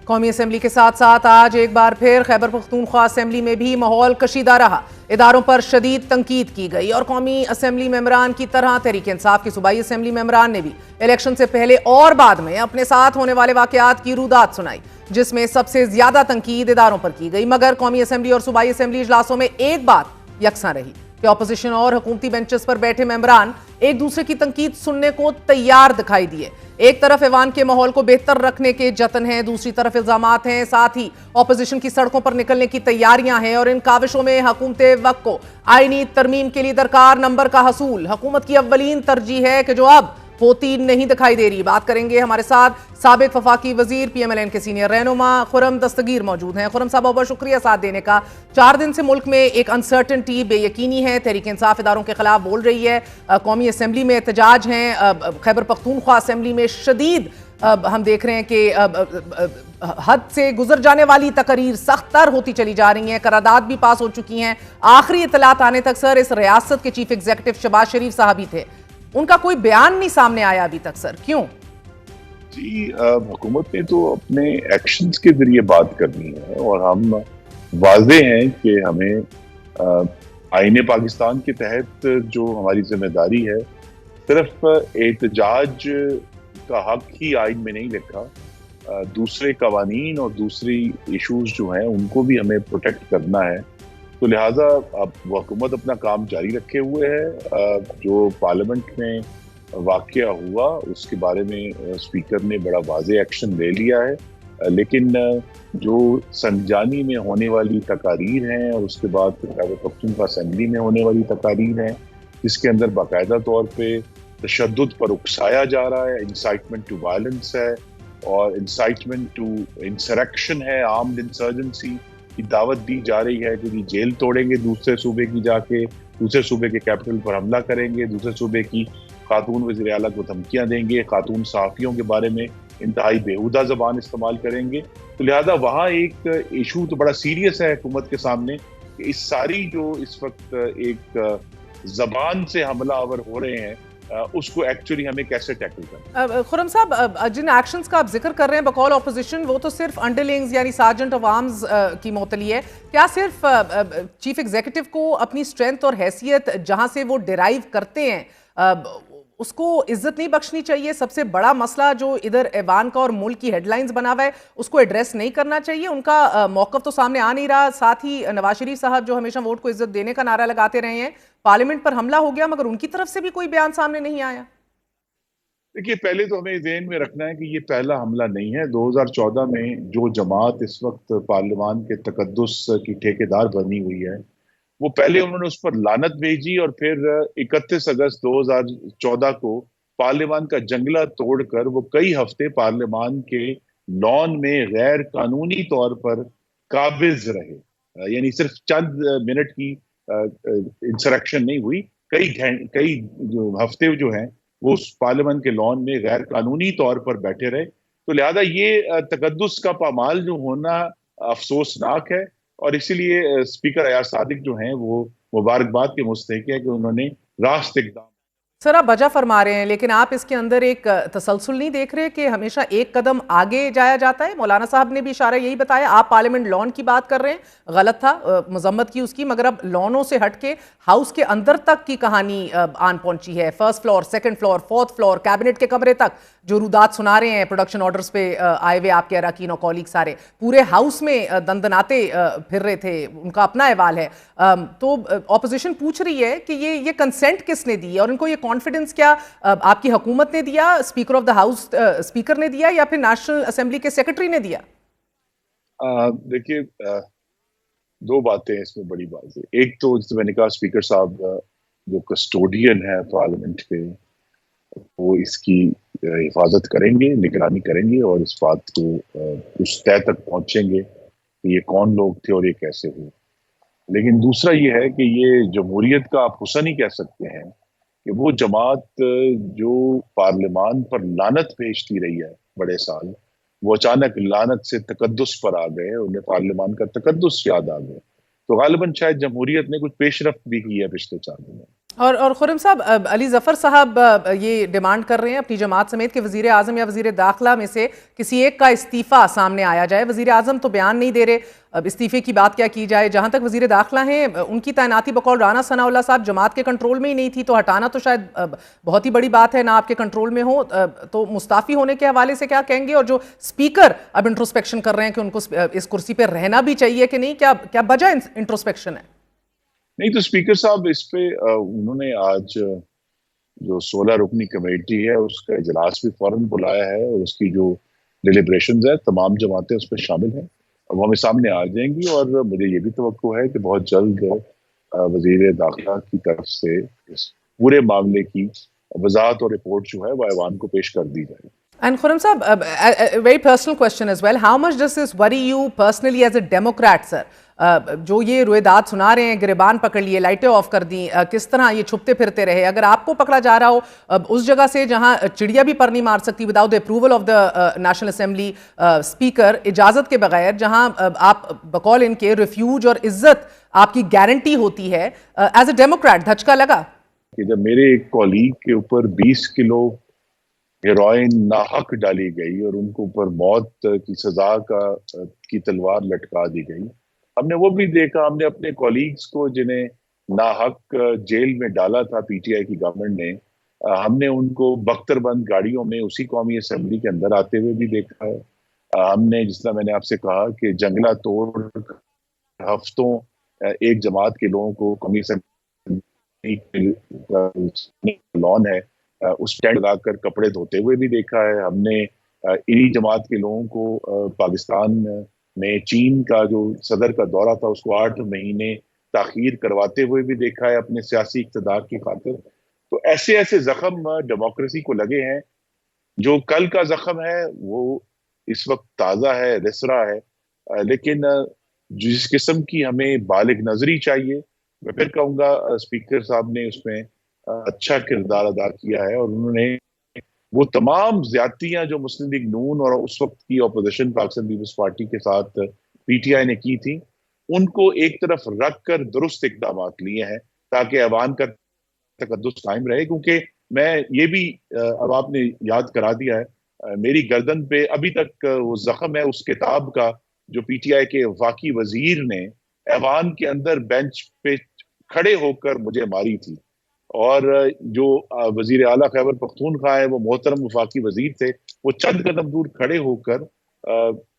قومی اسمبلی کے ساتھ ساتھ آج ایک بار پھر خیبر پختونخوا اسمبلی میں بھی ماحول کشیدہ رہا. اداروں پر شدید تنقید کی گئی اور قومی اسمبلی ممبران کی طرح تحریک انصاف کی صوبائی اسمبلی ممبران نے بھی الیکشن سے پہلے اور بعد میں اپنے ساتھ ہونے والے واقعات کی رودات سنائی، جس میں سب سے زیادہ تنقید اداروں پر کی گئی. مگر قومی اسمبلی اور صوبائی اسمبلی اجلاسوں میں ایک بات یکساں رہی کہ اپوزیشن اور حکومتی بینچز پر بیٹھے ممبران ایک دوسرے کی تنقید سننے کو تیار دکھائی دیے. ایک طرف ایوان کے ماحول کو بہتر رکھنے کے جتن ہیں، دوسری طرف الزامات ہیں، ساتھ ہی اپوزیشن کی سڑکوں پر نکلنے کی تیاریاں ہیں اور ان کاوشوں میں حکومت وقت کو آئینی ترمیم کے لیے درکار نمبر کا حصول حکومت کی اولین ترجیح ہے کہ جو اب ہوتی نہیں دکھائی دے رہی. بات کریں گے، ہمارے ساتھ سابق وفاقی وزیر پی ایم ایل این کے سینئر رہنما خرم دستگیر موجود ہیں. خرم صاحب بہت شکریہ ساتھ دینے کا. 4 دن سے ملک میں ایک انسرٹنٹی بے یقینی ہے، تحریک انصاف اداروں کے خلاف بول رہی ہے، قومی اسمبلی میں احتجاج ہیں، خیبر پختونخوا اسمبلی میں شدید ہم دیکھ رہے ہیں کہ حد سے گزر جانے والی تقاریر سخت تر ہوتی چلی جا رہی ہیں، قرارداد بھی پاس ہو چکی ہیں. آخری اطلاعات آنے تک سر اس ریاست کے چیف ایگزیکٹو شہباز شریف صاحب ہی تھے، ان کا کوئی بیان نہیں سامنے آیا ابھی تک سر، کیوں؟ جی، حکومت نے تو اپنے ایکشنز کے ذریعے بات کرنی ہے اور ہم واضح ہیں کہ ہمیں آئین پاکستان کے تحت جو ہماری ذمہ داری ہے، صرف احتجاج کا حق ہی آئین میں نہیں لکھا، دوسرے قوانین اور دوسری ایشوز جو ہیں ان کو بھی ہمیں پروٹیکٹ کرنا ہے. تو لہٰذا اب وہ حکومت اپنا کام جاری رکھے ہوئے ہے. جو پارلیمنٹ میں واقعہ ہوا اس کے بارے میں اسپیکر نے بڑا واضح ایکشن لے لیا ہے، لیکن جو سنجانی میں ہونے والی تقاریر ہیں اور اس کے بعد خیبر پختونخوا اسمبلی میں ہونے والی تقاریر ہیں جس کے اندر باقاعدہ طور پہ تشدد پر اکسایا جا رہا ہے، انسائٹمنٹ ٹو وائلنس ہے اور انسائٹمنٹ ٹو انسریکشن ہے، آرمڈ انسرجنسی کی دعوت دی جا رہی ہے کہ جیل توڑیں گے دوسرے صوبے کی، جا کے دوسرے صوبے کے کیپٹل پر حملہ کریں گے، دوسرے صوبے کی خاتون وزیر اعلیٰ کو دھمکیاں دیں گے، خاتون صحافیوں کے بارے میں انتہائی بیہودہ زبان استعمال کریں گے. تو لہذا وہاں ایک ایشو تو بڑا سیریس ہے حکومت کے سامنے کہ اس ساری جو اس وقت ایک زبان سے حملہ آور ہو رہے ہیں اس کو ایکچولی ہمیں کیسے ٹیکل کرنا. خرم صاحب، جن ایکشنز کا آپ ذکر کر رہے ہیں بقول اپوزیشن، وہ تو صرف انڈرلنگز یعنی سارجنٹ آف آرمز کی معطلی ہے. کیا صرف چیف ایگزیکٹو کو اپنی سٹرینتھ اور حیثیت جہاں سے وہ ڈیرائیو کرتے ہیں اس کو عزت نہیں بخشنی چاہیے؟ سب سے بڑا مسئلہ جو ادھر ایوان کا اور ملک کی ہیڈ لائنز بنا ہوا ہے اس کو ایڈریس نہیں کرنا چاہیے؟ ان کا موقف تو سامنے آ نہیں رہا. ساتھ ہی نواز شریف صاحب جو ہمیشہ ووٹ کو عزت دینے کا نعرہ لگاتے رہے ہیں، پارلیمنٹ پر حملہ ہو گیا مگر ان کی طرف سے بھی کوئی بیان سامنے نہیں آیا. دیکھیے، پہلے تو ہمیں ذہن میں رکھنا ہے کہ یہ پہلا حملہ نہیں ہے. 2014 میں جو جماعت اس وقت پارلیمان کے تقدس کی ٹھیکیدار بنی ہوئی ہے، وہ پہلے انہوں نے اس پر لعنت بھیجی اور پھر 31 اگست 2014 کو پارلیمان کا جنگلہ توڑ کر وہ کئی ہفتے پارلیمان کے لان میں غیر قانونی طور پر قابض رہے. یعنی صرف چند منٹ کی انسریکشن نہیں ہوئی، کئی ہفتے جو ہیں وہ اس پارلیمان کے لان میں غیر قانونی طور پر بیٹھے رہے. تو لہذا یہ تقدس کا پامال جو ہونا افسوسناک ہے اور اسی لیے اسپیکر ایاز صادق جو ہیں وہ مبارکباد کے مستحق ہے کہ انہوں نے راست اقدام. سر آپ وجہ فرما رہے ہیں لیکن آپ اس کے اندر ایک تسلسل نہیں دیکھ رہے کہ ہمیشہ ایک قدم آگے جایا جاتا ہے؟ مولانا صاحب نے بھی اشارہ یہی بتایا. آپ پارلیمنٹ لان کی بات کر رہے ہیں، غلط تھا، مذمت کی اس کی، مگر اب لانوں سے ہٹ کے ہاؤس کے اندر تک کی کہانی آن پہنچی ہے. First floor, second floor, fourth floor, cabinet کے کمرے تک جو رودات سنا رہے ہیں پروڈکشن آرڈرز پہ آئے ہوئے آپ کے اراکین اور کولیگ سارے پورے ہاؤس میں دندناتے پھر رہے تھے، ان کا اپنا احوال ہے. تو اپوزیشن پوچھ رہی ہے کہ یہ کنسنٹ کس نے دی اور ان کو یہ کانفیڈنس کیا آپ کی حکومت نے دیا، speaker of the house speaker نے دیا یا پھر نیشنل اسمبلی کے سیکرٹری نے دیا؟ دیکھیے، 2 باتیں اس میں بڑی بات ہے. ایک تو جیسے میں نے کہا اسپیکر صاحب جو کسٹوڈین ہے پارلیمنٹ کے، وہ اس کی حفاظت کریں گے، نگرانی کریں گے اور اس بات کو اس طے تک پہنچیں گے کہ یہ کون لوگ تھے اور یہ کیسے ہوئے. لیکن دوسرا یہ ہے کہ یہ جمہوریت کا آپ حسن ہی کہہ سکتے ہیں کہ وہ جماعت جو پارلیمان پر لعنت بھیجتی رہی ہے بڑے سال، وہ اچانک لعنت سے تقدس پر آ گئے، انہیں پارلیمان کا تقدس یاد آ گئے. تو غالباً شاید جمہوریت نے کچھ پیش رفت بھی کی ہے پچھلے 4 دنوں. اور خرم صاحب، علی ظفر صاحب یہ ڈیمانڈ کر رہے ہیں اپنی جماعت سمیت کہ وزیر اعظم یا وزیر داخلہ میں سے کسی ایک کا استعفیٰ سامنے آیا جائے. وزیر اعظم تو بیان نہیں دے رہے، اب استعفے کی بات کیا کی جائے. جہاں تک وزیر داخلہ ہیں، ان کی تعیناتی بقول رانا ثناء اللہ صاحب جماعت کے کنٹرول میں ہی نہیں تھی، تو ہٹانا تو شاید بہت ہی بڑی بات ہے، نہ آپ کے کنٹرول میں ہو. تو مستعفی ہونے کے حوالے سے کیا کہیں گے؟ اور جو اسپیکر اب انٹروسپیکشن کر رہے ہیں کہ ان کو اس کرسی پہ رہنا بھی چاہیے کہ نہیں، کیا وجہ انٹروسپیکشن ہے؟ نہیں تو اسپیکر صاحب اس پہ انہوں نے آج جو 16 رکنی کمیٹی ہے اس کا اجلاس بھی فوراً بلایا ہے، اور اس کی جو ڈیلیبریشنز ہے تمام جماعتیں اس پہ شامل ہیں، وہ ہمیں سامنے آ جائیں گی. اور مجھے یہ بھی توقع ہے کہ بہت جلد وزیر داخلہ کی طرف سے اس پورے معاملے کی وضاحت اور رپورٹ جو ہے وہ ایوان کو پیش کر دی جائے. And Khurram Sahab, a very personal question as well. How much does this worry you personally as a Democrat, sir? جو یہ رویداد سنا رہے ہیں، گریبان پکڑ لیے، لائٹیں آف کر دیں، کس طرح یہ چھپتے پھرتے رہے، اگر آپ کو پکڑا جا رہا ہو اس جگہ سے جہاں چڑیا بھی پر نہیں مار سکتی without the approval of the national assembly speaker, اجازت کے بغیر، جہاں آپ بقول ان کے ریفیوج اور عزت آپ کی گارنٹی ہوتی ہے، ایز اے ڈیموکریٹ دھچکا لگا؟ کہ جب میرے ایک کولیگ کے اوپر 20 کلو ہیروئن ناحق ڈالی گئی اور ان کو اوپر موت کی سزا کی تلوار لٹکا دی گئی، ہم نے وہ بھی دیکھا. ہم نے اپنے کولیگز کو جنہیں ناحق جیل میں ڈالا تھا پی ٹی آئی کی گورنمنٹ نے، ہم نے ان کو بختر بند گاڑیوں میں اسی قومی اسمبلی کے اندر آتے ہوئے بھی دیکھا ہے. ہم نے، جس طرح میں نے آپ سے کہا کہ جنگلہ توڑ ہفتوں ایک جماعت کے لوگوں کو قومی اسمبلی لان ہے اس ٹینٹ لگا کر کپڑے دھوتے ہوئے بھی دیکھا ہے. ہم نے انہی جماعت کے لوگوں کو پاکستان میں چین کا جو صدر کا دورہ تھا اس کو 8 مہینے تاخیر کرواتے ہوئے بھی دیکھا ہے اپنے سیاسی اقتدار کی خاطر. تو ایسے زخم ڈیموکریسی کو لگے ہیں. جو کل کا زخم ہے وہ اس وقت تازہ ہے، رسرا ہے، لیکن جس قسم کی ہمیں بالغ نظری چاہیے، میں پھر کہوں گا اسپیکر صاحب نے اس میں اچھا کردار ادا کیا ہے، اور انہوں نے وہ تمام زیادتیاں جو مسلم لیگ نون اور اس وقت کی اپوزیشن پاکستان پیپلز پارٹی کے ساتھ پی ٹی آئی نے کی تھی، ان کو ایک طرف رکھ کر درست اقدامات لیے ہیں تاکہ ایوان کا تقدس قائم رہے. کیونکہ میں یہ بھی اب آپ نے یاد کرا دیا ہے، میری گردن پہ ابھی تک وہ زخم ہے اس کتاب کا جو پی ٹی آئی کے وفاقی وزیر نے ایوان کے اندر بینچ پہ کھڑے ہو کر مجھے ماری تھی. اور جو وزیر اعلیٰ خیبر پختونخوا ہے، وہ محترم وفاقی وزیر تھے، وہ چند قدم دور کھڑے ہو کر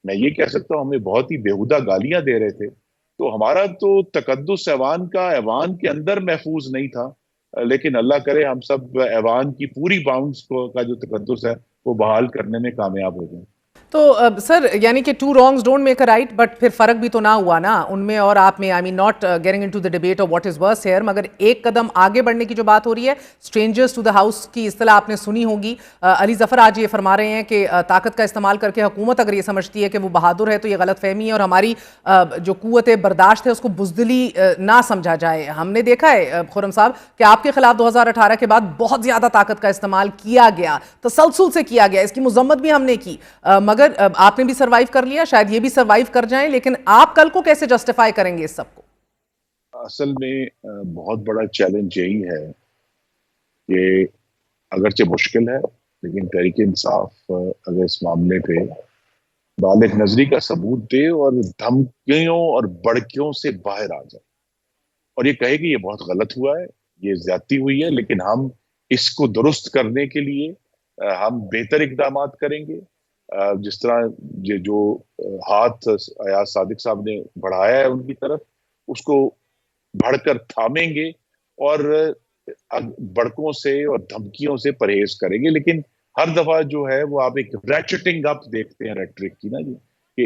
میں یہ کہہ سکتا ہوں ہمیں بہت ہی بےہودہ گالیاں دے رہے تھے. تو ہمارا تو تقدس ایوان کا ایوان کے اندر محفوظ نہیں تھا، لیکن اللہ کرے ہم سب ایوان کی پوری باؤنڈز کا جو تقدس ہے وہ بحال کرنے میں کامیاب ہو جائیں. تو سر یعنی کہ two wrongs don't make a right, but پھر فرق بھی تو نہ ہوا نا ان میں اور آپ میں. I am not getting into the debate of what is worse here, مگر ایک قدم آگے بڑھنے کی جو بات ہو رہی ہے، اسٹرینجرز ٹو دا ہاؤس کی اصطلاح آپ نے سنی ہوگی. علی ظفر آج یہ فرما رہے ہیں کہ طاقت کا استعمال کر کے حکومت اگر یہ سمجھتی ہے کہ وہ بہادر ہے تو یہ غلط فہمی ہے، اور ہماری جو قوت برداشت ہے اس کو بزدلی نہ سمجھا جائے. ہم نے دیکھا ہے خرم صاحب کہ آپ کے خلاف 2018 کے بعد بہت زیادہ طاقت کا استعمال کیا گیا، تسلسل سے کیا گیا، اس کی مذمت بھی ہم نے کی، مگر آپ نے بھی سروائیو کر لیا، شاید یہ بھی سروائیو کر جائیں. لیکن آپ کل کو کیسے جسٹیفائی کریں گے اس سب کو؟ اصل میں بہت بڑا چیلنج یہی ہے کہ اگرچہ مشکل ہے لیکن تحریک انصاف اگر اس معاملے پہ بالغ نظری کا ثبوت دے اور دھمکیوں اور بڑکیوں سے باہر آ جائے اور یہ کہے کہ یہ بہت غلط ہوا ہے، یہ زیادتی ہوئی ہے، لیکن ہم اس کو درست کرنے کے لیے ہم بہتر اقدامات کریں گے. جس طرح جو ہاتھ ایاز صادق صاحب نے بڑھایا ہے ان کی طرف، اس کو بڑھ کر تھامیں گے اور بڑکوں سے اور دھمکیوں سے پرہیز کریں گے. لیکن ہر دفعہ جو ہے وہ آپ ایک ریٹرٹنگ اپ دیکھتے ہیں ریٹرک کی نا جی، کہ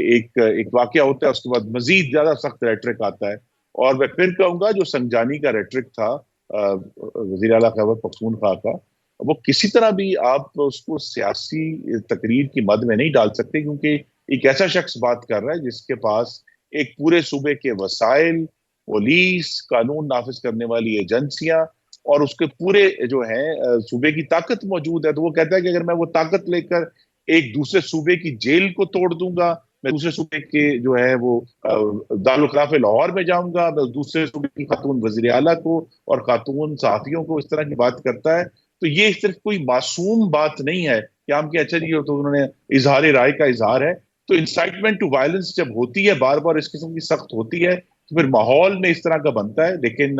ایک واقعہ ہوتا ہے اس کے بعد مزید زیادہ سخت ریٹرک آتا ہے. اور میں پھر کہوں گا جو سنجانی کا ریٹرک تھا وزیر اعلیٰ خیبر پختونخوا کا، وہ کسی طرح بھی آپ اس کو سیاسی تقریر کی مد میں نہیں ڈال سکتے، کیونکہ ایک ایسا شخص بات کر رہا ہے جس کے پاس ایک پورے صوبے کے وسائل، پولیس، قانون نافذ کرنے والی ایجنسیاں اور اس کے پورے جو ہیں صوبے کی طاقت موجود ہے. تو وہ کہتا ہے کہ اگر میں وہ طاقت لے کر ایک دوسرے صوبے کی جیل کو توڑ دوں گا میں دوسرے صوبے کے جو ہے وہ دارالخلافہ لاہور میں جاؤں گا، میں دوسرے صوبے کی خاتون وزیر اعلیٰ کو اور خاتون صحافیوں کو اس طرح کی بات کرتا ہے، تو یہ صرف کوئی معصوم بات نہیں ہے کہ ہم کہ اچھا جی تو انہوں نے اظہار رائے کا اظہار ہے. تو انسائٹمنٹ ٹو وائلنس جب ہوتی ہے، بار بار اس قسم کی سخت ہوتی ہے، تو پھر ماحول میں اس طرح کا بنتا ہے. لیکن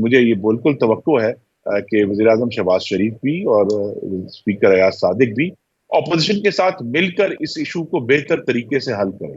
مجھے یہ بالکل توقع ہے کہ وزیر اعظم شہباز شریف بھی اور اسپیکر ایاز صادق بھی اپوزیشن کے ساتھ مل کر اس ایشو کو بہتر طریقے سے حل کریں.